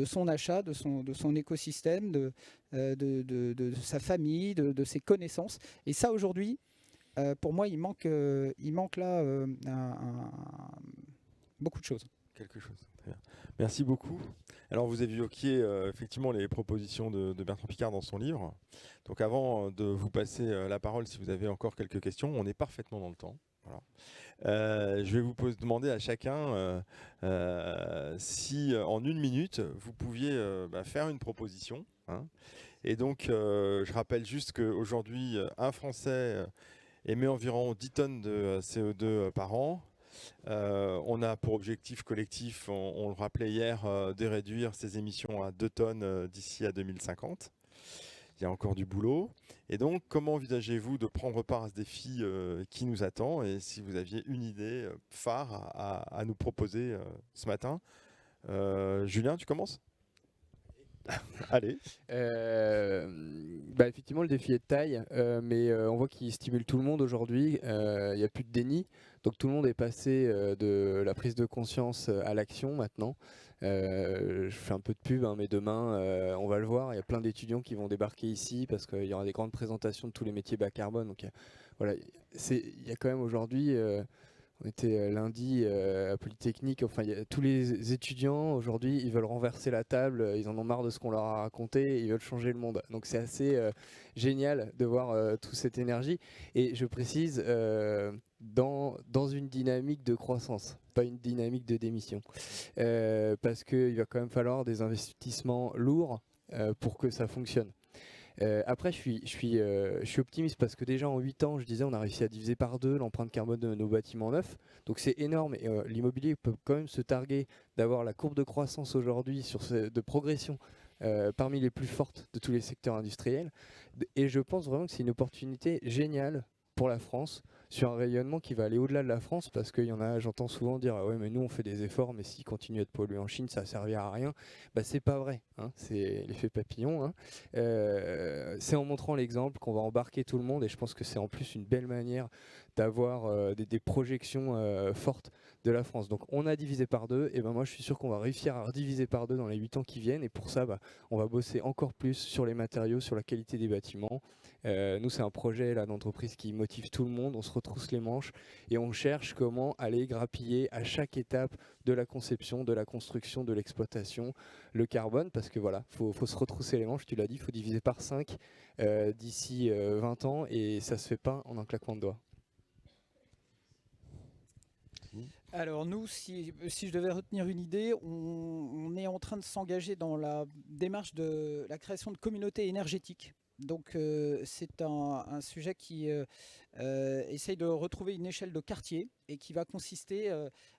son achat, de son écosystème, de sa famille, de ses connaissances. Et ça, aujourd'hui, pour moi, il manque là beaucoup de choses. Quelque chose. Très bien. Merci beaucoup. Alors, vous évoquiez effectivement les propositions de Bertrand Piccard dans son livre. Donc, avant de vous passer la parole, si vous avez encore quelques questions, on est parfaitement dans le temps. Voilà. Je vais vous demander à chacun si, en 1 minute, vous pouviez faire une proposition. Hein. Et donc, je rappelle juste qu'aujourd'hui, un Français émet environ 10 tonnes de CO2 par an. On a pour objectif collectif, on le rappelait hier, de réduire ces émissions à 2 tonnes d'ici à 2050. Il y a encore du boulot. Et donc, comment envisagez-vous de prendre part à ce défi qui nous attend? Et si vous aviez une idée phare à nous proposer ce matin. Julien, tu commences? Allez. Effectivement, le défi est de taille, mais on voit qu'il stimule tout le monde aujourd'hui. Il n'y a plus de déni. Donc tout le monde est passé de la prise de conscience à l'action maintenant. Je fais un peu de pub, hein, mais demain, on va le voir. Il y a plein d'étudiants qui vont débarquer ici parce qu'il y aura des grandes présentations de tous les métiers bas carbone. Donc voilà, il y a quand même aujourd'hui... on était lundi à Polytechnique, enfin tous les étudiants aujourd'hui ils veulent renverser la table, ils en ont marre de ce qu'on leur a raconté, ils veulent changer le monde. Donc c'est assez génial de voir toute cette énergie. Et je précise, dans une dynamique de croissance, pas une dynamique de démission. Parce qu'il va quand même falloir des investissements lourds pour que ça fonctionne. Après, je suis optimiste parce que déjà en 8 ans, je disais, on a réussi à diviser par 2 l'empreinte carbone de nos bâtiments neufs. Donc c'est énorme. Et l'immobilier peut quand même se targuer d'avoir la courbe de croissance aujourd'hui de progression parmi les plus fortes de tous les secteurs industriels. Et je pense vraiment que c'est une opportunité géniale pour la France, sur un rayonnement qui va aller au-delà de la France, parce qu'il y en a, j'entends souvent dire ouais, mais nous on fait des efforts, mais s'ils continuent à être pollués en Chine, ça ne servira à rien. C'est pas vrai, hein, c'est l'effet papillon. Hein. C'est en montrant l'exemple qu'on va embarquer tout le monde, et je pense que c'est en plus une belle manière d'avoir des projections fortes de la France. Donc on a divisé par 2, et moi je suis sûr qu'on va réussir à rediviser par 2 dans les 8 ans qui viennent, et pour ça on va bosser encore plus sur les matériaux, sur la qualité des bâtiments. Nous c'est un projet là d'entreprise qui motive tout le monde, on se retrousse les manches et on cherche comment aller grappiller à chaque étape de la conception, de la construction, de l'exploitation, le carbone, parce que voilà, faut se retrousser les manches, tu l'as dit, il faut diviser par 5 d'ici 20 ans, et ça se fait pas en un claquement de doigts. Alors nous, si je devais retenir une idée, on est en train de s'engager dans la démarche de la création de communautés énergétiques. Donc c'est un sujet qui essaye de retrouver une échelle de quartier et qui va consister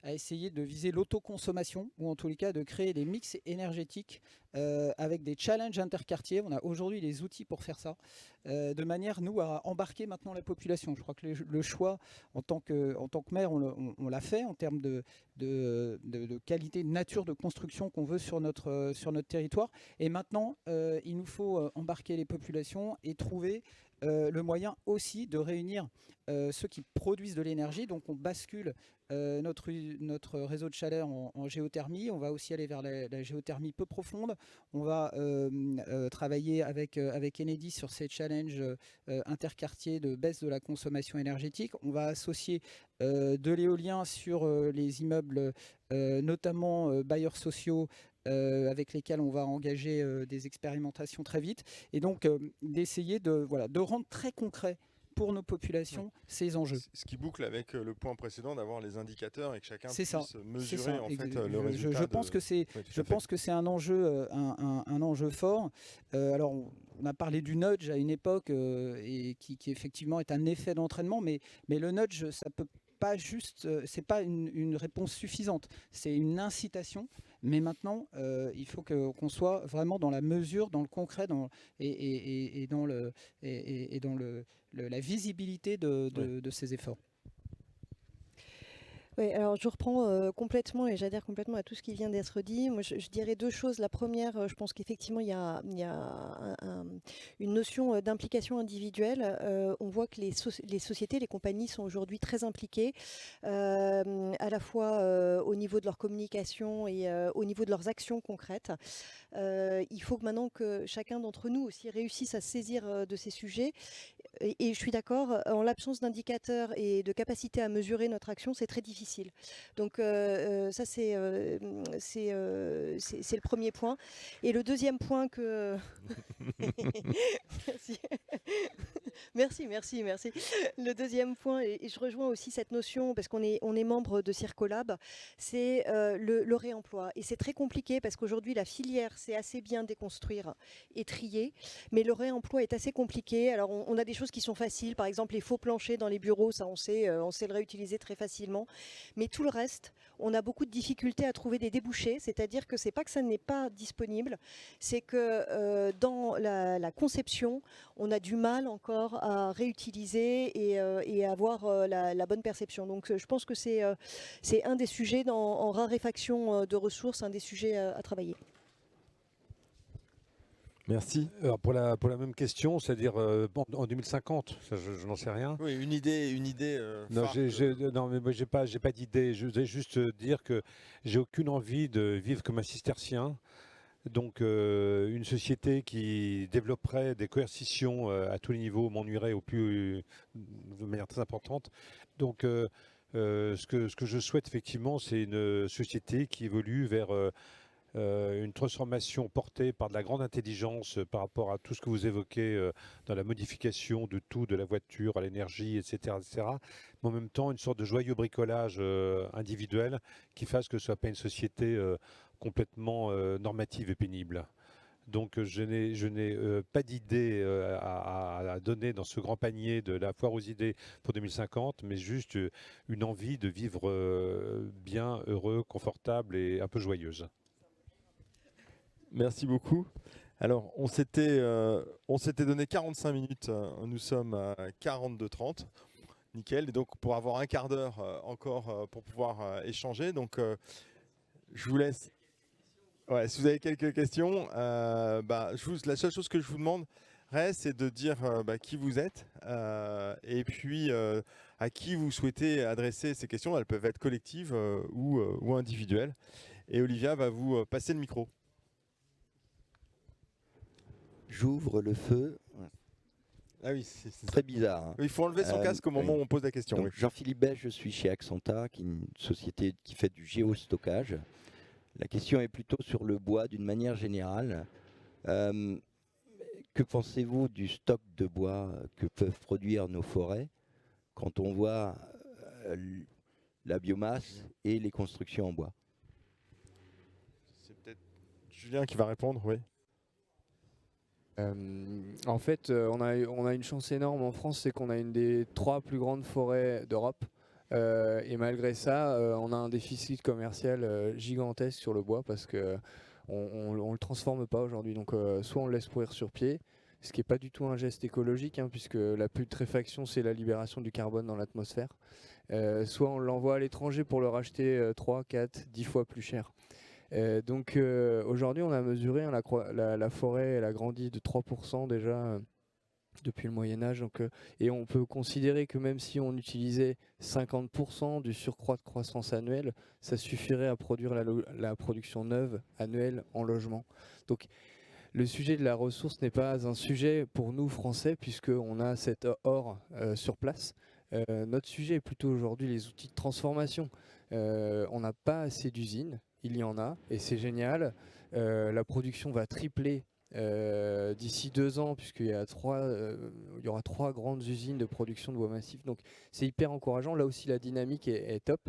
à essayer de viser l'autoconsommation, ou en tous les cas de créer des mix énergétiques avec des challenges interquartiers. On a aujourd'hui les outils pour faire ça, de manière, nous, à embarquer maintenant la population. Je crois que le choix, en tant que maire, on l'a fait en termes de qualité, de nature de construction qu'on veut sur notre territoire. Et maintenant, il nous faut embarquer les populations et trouver le moyen aussi de réunir ceux qui produisent de l'énergie. Donc on bascule notre réseau de chaleur en géothermie. On va aussi aller vers la géothermie peu profonde. On va travailler avec Enedis sur ces challenges interquartiers de baisse de la consommation énergétique. On va associer de l'éolien sur les immeubles, notamment bailleurs sociaux, avec lesquels on va engager des expérimentations très vite, et donc d'essayer de rendre très concret pour nos populations ces enjeux. Ce qui boucle avec le point précédent, d'avoir les indicateurs et que chacun puisse mesurer ça. En fait, le résultat. Je pense que c'est un enjeu fort. Alors on a parlé du nudge à une époque et qui effectivement est un effet d'entraînement, mais le nudge, ça peut pas juste, c'est pas une réponse suffisante, c'est une incitation. Mais maintenant, il faut qu'on soit vraiment dans la mesure, dans le concret, et dans la visibilité de ces efforts. Oui, alors je reprends complètement et j'adhère complètement à tout ce qui vient d'être dit. Moi, je dirais deux choses. La première, je pense qu'effectivement, il y a une notion d'implication individuelle. On voit que les sociétés, les compagnies sont aujourd'hui très impliquées, à la fois au niveau de leur communication et au niveau de leurs actions concrètes. Il faut que maintenant que chacun d'entre nous aussi réussisse à se saisir de ces sujets. Et je suis d'accord, en l'absence d'indicateurs et de capacité à mesurer notre action, c'est très difficile. Donc ça, c'est le premier point. Et le deuxième point que... Merci. merci. Le deuxième point, et je rejoins aussi cette notion, parce qu'on est membre de Circolab, c'est le réemploi. Et c'est très compliqué, parce qu'aujourd'hui, la filière, c'est assez bien déconstruire et trier, mais le réemploi est assez compliqué. Alors, on a des choses qui sont faciles, par exemple les faux planchers dans les bureaux, ça on sait le réutiliser très facilement, mais tout le reste, on a beaucoup de difficultés à trouver des débouchés, c'est-à-dire que c'est pas que ça n'est pas disponible, c'est que dans la conception, on a du mal encore à réutiliser et à avoir la bonne perception. Donc je pense que c'est un des sujets en raréfaction de ressources, un des sujets à travailler. Merci. Alors pour la même question, c'est-à-dire en 2050, ça, je n'en sais rien. Oui, une idée. Non, phare non, mais moi j'ai pas d'idée. Je voudrais juste dire que j'ai aucune envie de vivre comme un cistercien. Donc une société qui développerait des coercitions à tous les niveaux m'ennuierait de manière très importante. Donc ce que je souhaite effectivement, c'est une société qui évolue vers une transformation portée par de la grande intelligence par rapport à tout ce que vous évoquez dans la modification de tout, de la voiture à l'énergie, etc., etc. Mais en même temps, une sorte de joyeux bricolage individuel qui fasse que ce soit pas une société complètement normative et pénible. Donc je n'ai pas d'idée à donner dans ce grand panier de la foire aux idées pour 2050, mais juste une envie de vivre bien, heureux, confortable et un peu joyeuse. Merci beaucoup. Alors, on s'était donné 45 minutes, nous sommes à 42h30. Nickel. Et donc, pour avoir un quart d'heure encore pour pouvoir échanger, donc je vous laisse. Ouais, si vous avez quelques questions, la seule chose que je vous demanderais, c'est de dire qui vous êtes et puis à qui vous souhaitez adresser ces questions. Elles peuvent être collectives ou individuelles. Et Olivia va vous passer le micro. J'ouvre le feu. Ah oui, c'est Très bizarre. Hein. Il faut enlever son casque au moment où on pose la question. Donc, Oui. Jean-Philippe Bèche, je suis chez Axanta, qui est une société qui fait du géostockage. La question est plutôt sur le bois d'une manière générale. Que pensez-vous du stock de bois que peuvent produire nos forêts quand on voit la biomasse et les constructions en bois? C'est peut-être Julien qui va répondre, oui. En fait, on a une chance énorme en France, c'est qu'on a une des 3 plus grandes forêts d'Europe. Et malgré ça, on a un déficit commercial gigantesque sur le bois parce qu'on ne le transforme pas aujourd'hui. Donc soit on le laisse pourrir sur pied, ce qui n'est pas du tout un geste écologique, hein, puisque la putréfaction, c'est la libération du carbone dans l'atmosphère. Soit on l'envoie à l'étranger pour le racheter 3, 4, 10 fois plus cher. Donc aujourd'hui, on a mesuré la forêt, elle a grandi de 3% déjà depuis le Moyen-Âge. Et on peut considérer que même si on utilisait 50% du surcroît de croissance annuel, ça suffirait à produire la production neuve annuelle en logement. Donc le sujet de la ressource n'est pas un sujet pour nous Français, puisqu'on a cet or sur place. Notre sujet est plutôt aujourd'hui les outils de transformation. On n'a pas assez d'usines. Il y en a et c'est génial. La production va tripler d'ici 2 ans puisqu'il y aura 3 grandes usines de production de bois massif. Donc c'est hyper encourageant. Là aussi la dynamique est top.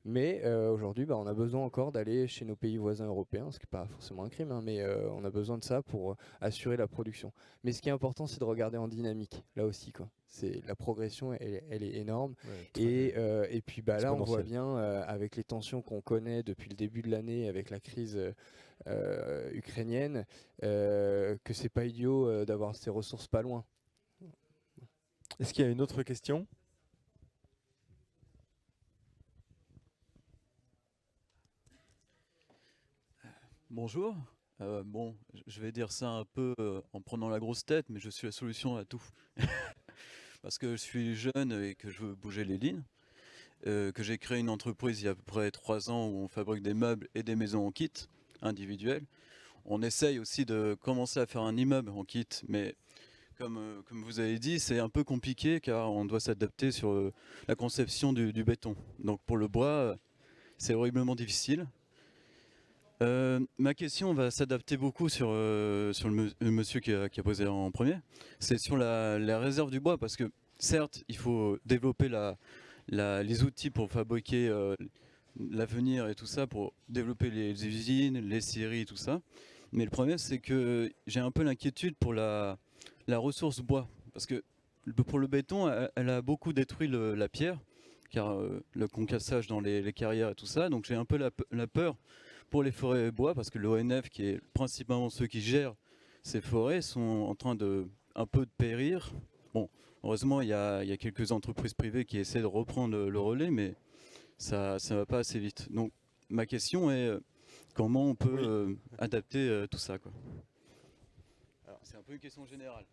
Mais aujourd'hui, on a besoin encore d'aller chez nos pays voisins européens, ce qui n'est pas forcément un crime, hein, mais on a besoin de ça pour assurer la production. Mais ce qui est important, c'est de regarder en dynamique, là aussi, quoi. La progression, elle est énorme. Ouais, Et puis là, on voit exponentielle. bien, avec les tensions qu'on connaît depuis le début de l'année, avec la crise ukrainienne, que c'est pas idiot d'avoir ces ressources pas loin. Est-ce qu'il y a une autre question? Bonjour. Bon, je vais dire ça un peu en prenant la grosse tête, mais je suis la solution à tout. Parce que je suis jeune et que je veux bouger les lignes. Que j'ai créé une entreprise il y a à peu près 3 ans où on fabrique des meubles et des maisons en kit individuels. On essaye aussi de commencer à faire un immeuble en kit, mais comme vous avez dit, c'est un peu compliqué car on doit s'adapter sur la conception du béton. Donc pour le bois, c'est horriblement difficile. Ma question va s'adapter beaucoup sur le monsieur qui a posé en premier. C'est sur la réserve du bois, parce que certes, il faut développer les outils pour fabriquer l'avenir et tout ça, pour développer les usines, les scieries et tout ça. Mais le problème, c'est que j'ai un peu l'inquiétude pour la ressource bois. Parce que pour le béton, elle a beaucoup détruit la pierre, car le concassage dans les carrières et tout ça. Donc j'ai un peu la peur pour les forêts bois, parce que l'ONF, qui est principalement ceux qui gèrent ces forêts, sont en train de un peu de périr. Bon, heureusement, il y a quelques entreprises privées qui essaient de reprendre le relais, mais ça va pas assez vite. Donc ma question est comment on peut adapter tout ça, quoi. Alors, c'est un peu une question générale.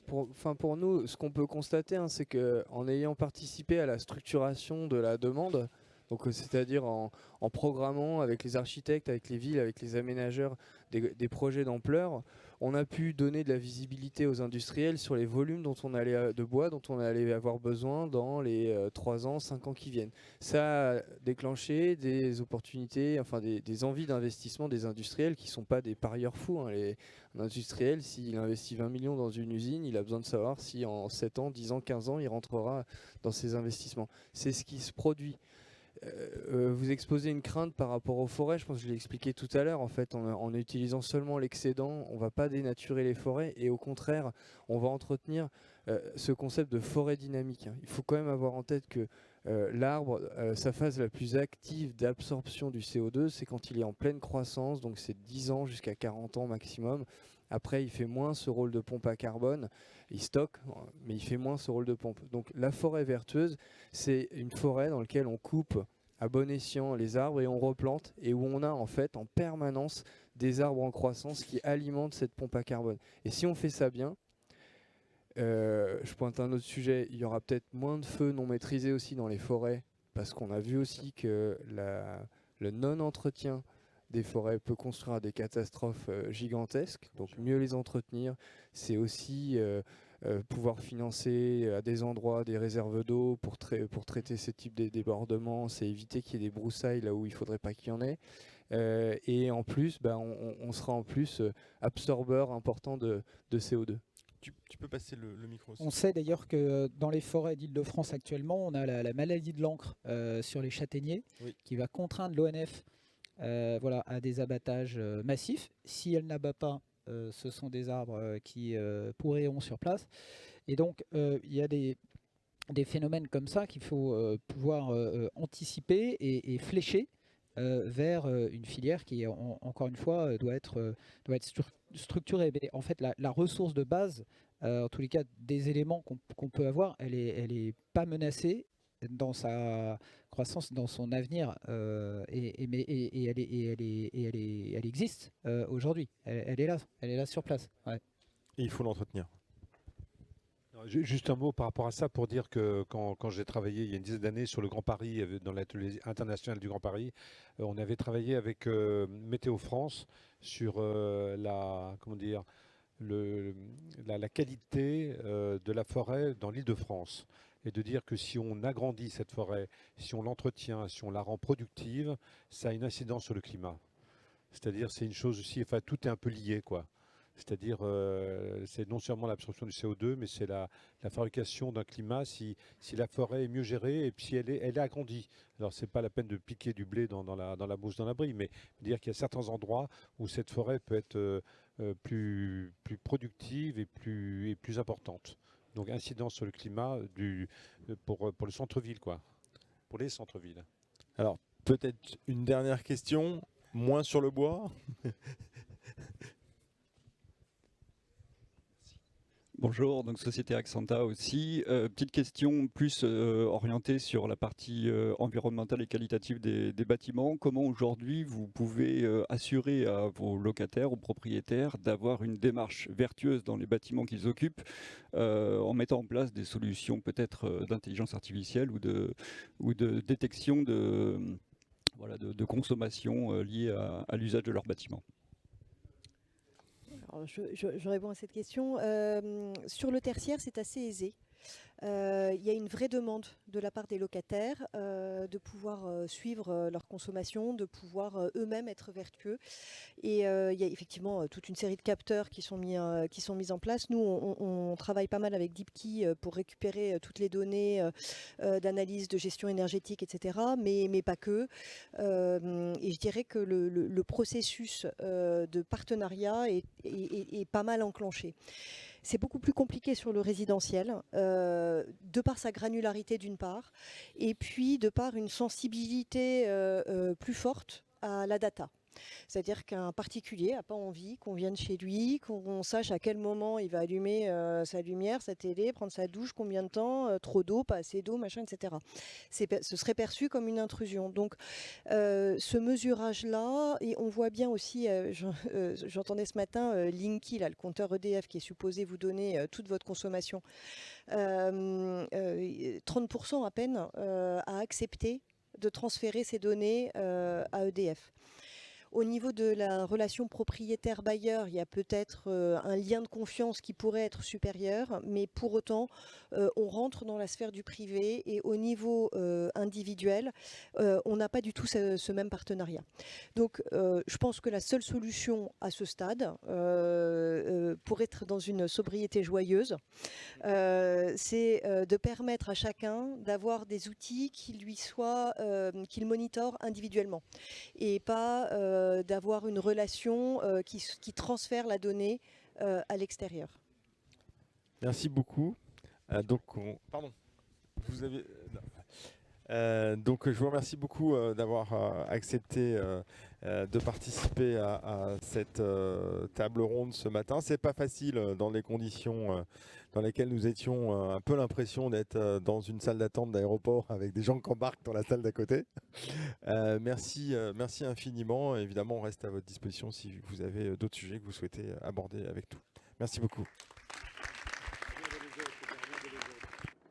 Pour nous, ce qu'on peut constater, hein, c'est qu'en ayant participé à la structuration de la demande, donc c'est-à-dire en programmant avec les architectes, avec les villes, avec les aménageurs des projets d'ampleur, on a pu donner de la visibilité aux industriels sur les volumes de bois dont on allait avoir besoin dans les 3 ans, 5 ans qui viennent. Ça a déclenché des opportunités, enfin des envies d'investissement des industriels qui ne sont pas des parieurs fous, hein. Un industriel, s'il investit 20 millions dans une usine, il a besoin de savoir si en 7 ans, 10 ans, 15 ans, il rentrera dans ses investissements. C'est ce qui se produit. Vous exposez une crainte par rapport aux forêts, je pense que je l'ai expliqué tout à l'heure. En fait, en utilisant seulement l'excédent, on ne va pas dénaturer les forêts, et au contraire, on va entretenir ce concept de forêt dynamique, hein. Il faut quand même avoir en tête que l'arbre, sa phase la plus active d'absorption du CO2, c'est quand il est en pleine croissance, donc c'est 10 ans jusqu'à 40 ans maximum. Après, il fait moins ce rôle de pompe à carbone, il stocke, mais il fait moins ce rôle de pompe. Donc la forêt vertueuse, c'est une forêt dans laquelle on coupe à bon escient les arbres et on replante, et où on a en fait en permanence des arbres en croissance qui alimentent cette pompe à carbone. Et si on fait ça bien, je pointe un autre sujet, il y aura peut-être moins de feux non maîtrisés aussi dans les forêts, parce qu'on a vu aussi que le non-entretien des forêts peut construire des catastrophes gigantesques. Donc mieux les entretenir, c'est aussi pouvoir financer à des endroits des réserves d'eau pour traiter ce type de débordements, c'est éviter qu'il y ait des broussailles là où il ne faudrait pas qu'il y en ait. Et en plus, on sera en plus absorbeur important de CO2. Tu peux passer le micro aussi. On sait d'ailleurs que dans les forêts d'Île-de-France actuellement, on a la maladie de l'encre sur les châtaigniers, Oui. qui va contraindre l'ONF à des abattages massifs. Si elle n'abat pas, ce sont des arbres qui pourriront sur place. Et donc, il y a des phénomènes comme ça qu'il faut pouvoir anticiper et flécher vers une filière qui, encore une fois, doit être structurée. Mais en fait, la ressource de base, en tous les cas, des éléments qu'on peut avoir, elle est pas menacée dans sa croissance, dans son avenir, et elle existe aujourd'hui. Elle est là sur place. Ouais. Et il faut l'entretenir. Juste un mot par rapport à ça pour dire que quand j'ai travaillé il y a une dizaine d'années sur le Grand Paris, dans l'atelier international du Grand Paris, on avait travaillé avec Météo France sur la qualité de la forêt dans l'Île-de-France. Et de dire que si on agrandit cette forêt, si on l'entretient, si on la rend productive, ça a une incidence sur le climat. C'est-à-dire c'est une chose aussi, enfin tout est un peu lié, quoi. C'est-à-dire, c'est non seulement l'absorption du CO2, mais c'est la fabrication d'un climat si la forêt est mieux gérée et puis si elle est agrandie. Alors, c'est pas la peine de piquer du blé dans la bourse d'un abri, mais dire qu'il y a certains endroits où cette forêt peut être plus productive et plus importante. Donc, incidence sur le climat pour le centre-ville, quoi. Pour les centres-villes. Alors, peut-être une dernière question, moins sur le bois. Bonjour, donc Société Accenta aussi. Petite question plus orientée sur la partie environnementale et qualitative des bâtiments. Comment aujourd'hui vous pouvez assurer à vos locataires, aux propriétaires, d'avoir une démarche vertueuse dans les bâtiments qu'ils occupent en mettant en place des solutions peut-être d'intelligence artificielle ou de détection de consommation liée à l'usage de leurs bâtiments? Alors, je réponds à cette question. Sur le tertiaire, c'est assez aisé. Il y a une vraie demande de la part des locataires de pouvoir suivre leur consommation, de pouvoir eux-mêmes être vertueux. Et il y a effectivement toute une série de capteurs qui sont mis en place. Nous, on travaille pas mal avec DeepKey pour récupérer toutes les données d'analyse, de gestion énergétique, etc. Mais pas que. Et je dirais que le processus de partenariat est pas mal enclenché. C'est beaucoup plus compliqué sur le résidentiel, de par sa granularité d'une part, et puis de par une sensibilité plus forte à la data. C'est-à-dire qu'un particulier n'a pas envie qu'on vienne chez lui, qu'on sache à quel moment il va allumer sa lumière, sa télé, prendre sa douche, combien de temps, trop d'eau, pas assez d'eau, machin, etc. Ce serait perçu comme une intrusion. Donc ce mesurage-là, et on voit bien aussi, j'entendais ce matin Linky, là, le compteur EDF qui est supposé vous donner toute votre consommation, 30% à peine a accepté de transférer ces données à EDF. Au niveau de la relation propriétaire-bailleur, il y a peut-être un lien de confiance qui pourrait être supérieur, mais pour autant, on rentre dans la sphère du privé et au niveau individuel, on n'a pas du tout ce même partenariat. Donc, je pense que la seule solution à ce stade, pour être dans une sobriété joyeuse, c'est de permettre à chacun d'avoir des outils qui lui soient, qu'il monitore individuellement et pas d'avoir une relation qui transfère la donnée à l'extérieur. Merci beaucoup. Pardon. Vous avez... donc je vous remercie beaucoup d'avoir accepté de participer à cette table ronde ce matin. C'est pas facile dans les conditions dans lesquelles nous étions, un peu l'impression d'être dans une salle d'attente d'aéroport avec des gens qui embarquent dans la salle d'à côté. Merci infiniment. Évidemment, on reste à votre disposition si vous avez d'autres sujets que vous souhaitez aborder avec nous. Merci beaucoup.